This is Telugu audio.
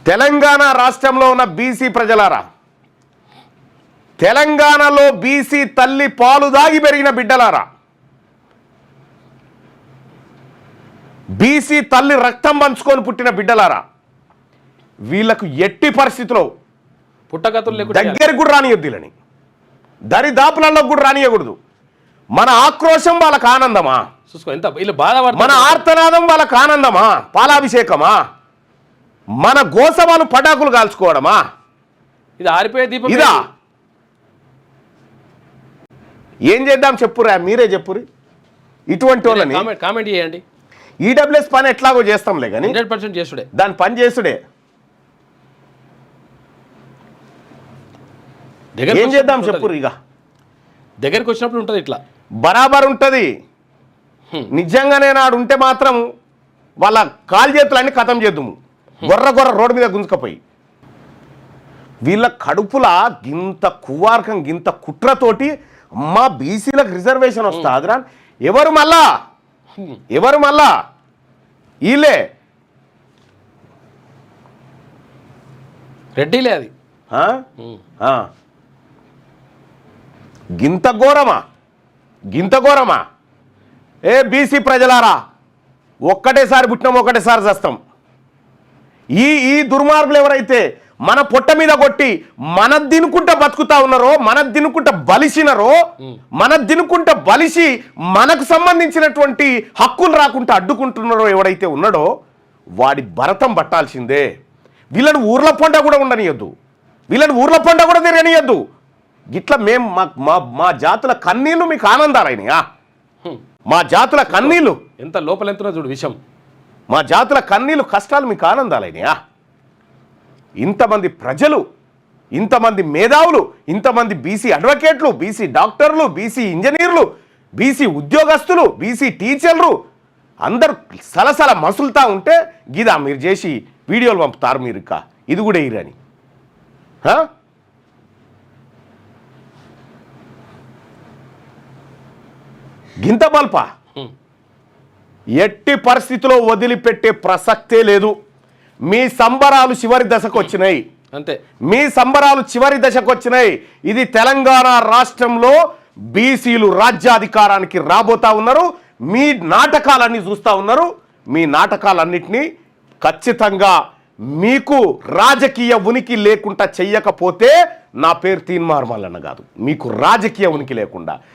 తెలంగాణ రాష్ట్రంలో ఉన్న బీసీ ప్రజలారా, తెలంగాణలో బీసీ తల్లి పాలు దాగి పెరిగిన బిడ్డలారా, బీసీ తల్లి రక్తం పంచుకొని పుట్టిన బిడ్డలారా, వీళ్లకు ఎట్టి పరిస్థితిలో పుట్టగతులు దగ్గరికి కూడా రానియొద్దులని, దరిదాపులలో కూడా రానియకూడదు. మన ఆక్రోశం వాళ్ళకు ఆనందమా? చూసుకో ఎంత వీళ్ళు బాధ, మన ఆర్తనాదం వాళ్ళకు ఆనందమా? పాలాభిషేకమా? మన గోసవాలు పటాకులు కాల్చుకోవడమా? ఇది ఆరిపోయే దీపం. ఇదా? ఏం చేద్దాం చెప్పురా, మీరే చెప్పురి. ఇటువంటి వాళ్ళని కామెంట్ చేయండి. ఈడబ్ల్యూఎస్ పని ఎట్లాగో చేస్తాంలే కానీ 100% చేసుడే, దాని పని చేసుడే. ఏం చేద్దాం చెప్పురు. ఇక దగ్గరికి వచ్చినప్పుడు ఉంటుంది ఇట్లా బరాబర్ ఉంటుంది. నిజంగానే నాడు ఉంటే మాత్రం వాళ్ళ కాలు చేతులన్నీ ఖతం చేద్దాము, గొర్ర రోడ్డు మీద గుంజుకపోయి. వీళ్ళ కడుపుల గింత కువార్కం, గింత కుట్రతోటి అమ్మా బీసీలకు రిజర్వేషన్ వస్తుందిరా. ఎవరు మళ్ళా వీళ్ళే రెడ్డిలే. అది గింత ఘోరమా? ఏ బీసీ ప్రజలారా, ఒక్కటేసారి పుట్టినాం, ఒకటేసారి చస్తాం. ఈ దుర్మార్గులు ఎవరైతే మన పొట్ట మీద కొట్టి మన దినుకుంటా బతుకుతా ఉన్నారో, మన దినుకుంటా బలిసినారో, మన దినుకుంటా బలిసి మనకు సంబంధించినటువంటి హక్కులు రాకుండా అడ్డుకుంటున్నారో ఎవడైతే ఉన్నాడో వాడి భరతం పట్టాల్సిందే. వీళ్ళని ఊర్ల పంట కూడా ఉండనియద్దు, వీళ్ళని ఊర్ల పంట కూడా తిరగనియద్దు. ఇట్లా మేము మా జాతుల కన్నీళ్ళు మీకు ఆనందాలైనయా? మా జాతుల కన్నీళ్ళు ఎంత లోపల ఎంతున్నా చూడు విషయం. మా జాతుల కన్నీళ్ళు కష్టాలు మీకు ఆనందాలైనయా? ఇంతమంది ప్రజలు, ఇంతమంది మేధావులు, ఇంతమంది బీసీ అడ్వకేట్లు, బీసీ డాక్టర్లు, బీసీ ఇంజనీర్లు, బీసీ ఉద్యోగస్తులు, బీసీ టీచర్లు అందరూ సలసల మసులుతా ఉంటే గిదా మీరు చేసి వీడియోలు పంపుతారు. మీరు ఇక ఇది కూడా ఇరని గింత బల్ప ఎట్టి పరిస్థితిలో వదిలిపెట్టే ప్రసక్తే లేదు. మీ సంబరాలు చివరి దశకు వచ్చినాయి, అంతే. మీ సంబరాలు చివరి దశకు వచ్చినాయి. ఇది తెలంగాణ రాష్ట్రంలో బీసీలు రాజ్యాధికారానికి రాబోతా ఉన్నారు. మీ నాటకాలన్నీ చూస్తూ ఉన్నారు. మీ నాటకాలన్నింటినీ ఖచ్చితంగా మీకు రాజకీయ ఉనికి లేకుండా చెయ్యకపోతే నా పేరు తీన్మార్ మల్లన్న కాదు. మీకు రాజకీయ ఉనికి లేకుండా